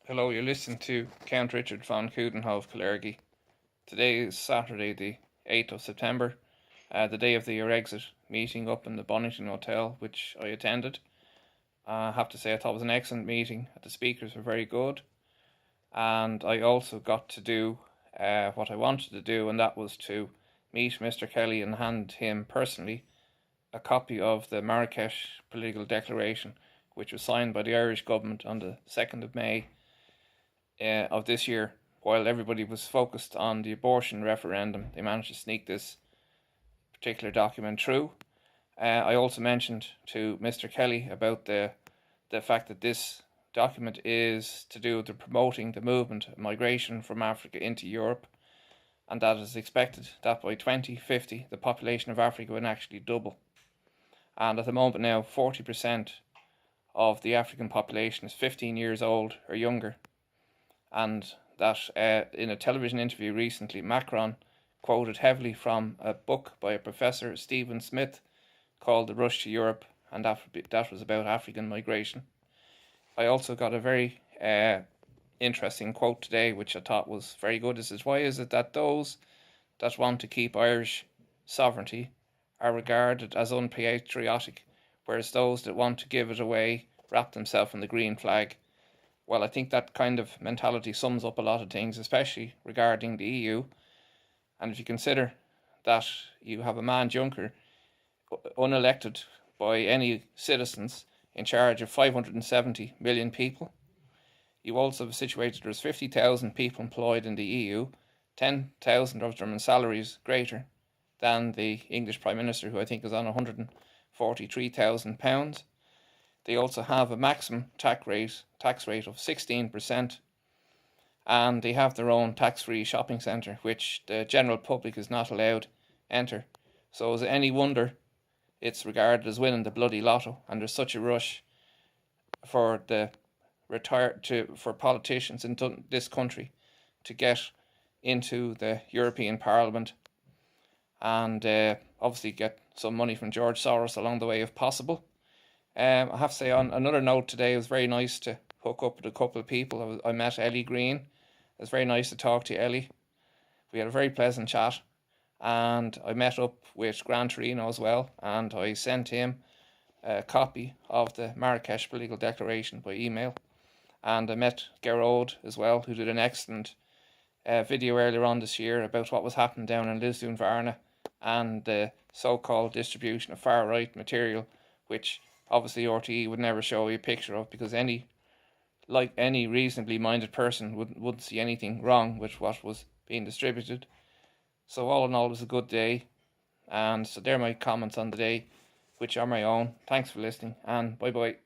Hello, you're listening to Count Richard von Coudenhove kalergi. Today is Saturday, the 8th of September, the day of the Irexit meeting up in the Bonington Hotel, which I attended. I have to say, I thought it was an excellent meeting. The speakers were very good, and I also got to do what I wanted to do, and that was to meet Mr. Kelly and hand him personally a copy of the Marrakesh Political Declaration, which was signed by the Irish government on the 2nd of May of this year. While everybody was focused on the abortion referendum, they managed to sneak this particular document through. I also mentioned to Mr. Kelly about the fact that this document is to do with the promoting the movement of migration from Africa into Europe, and that is expected that by 2050 the population of Africa will actually double. And at the moment now, 40% of the African population is 15 years old or younger. And that in a television interview recently, Macron quoted heavily from a book by a professor, Stephen Smith, called The Rush to Europe, and that was about African migration. I also got a very interesting quote today, which I thought was very good. It says, "Why is it that those that want to keep Irish sovereignty are regarded as unpatriotic, whereas those that want to give it away wrap themselves in the green flag?" Well, I think that kind of mentality sums up a lot of things, especially regarding the EU. And if you consider that you have a man, Juncker, unelected by any citizens, in charge of 570 million people, you also have a situation where there's 50,000 people employed in the EU, 10,000 of them in salaries greater than the English Prime Minister, who I think is on £143,000. They also have a maximum tax rate of 16%, and they have their own tax-free shopping centre, which the general public is not allowed enter. So is it any wonder it's regarded as winning the bloody lotto, and there's such a rush for for politicians in this country to get into the European Parliament and obviously get some money from George Soros along the way if possible. I have to say, on another note today, it was very nice to hook up with a couple of people. I met Ellie Green. It was very nice to talk to Ellie. We had a very pleasant chat, and I met up with Gran Torino as well, and I sent him a copy of the Marrakesh Political Declaration by email. And I met Gerard as well, who did an excellent video earlier on this year about what was happening down in Lisdoon Varna and the so-called distribution of far-right material, which obviously RTE would never show you a picture of, because any reasonably minded person wouldn't see anything wrong with what was being distributed. So all in all, it was a good day, and so they're my comments on the day, which are my own. Thanks for listening, and bye bye.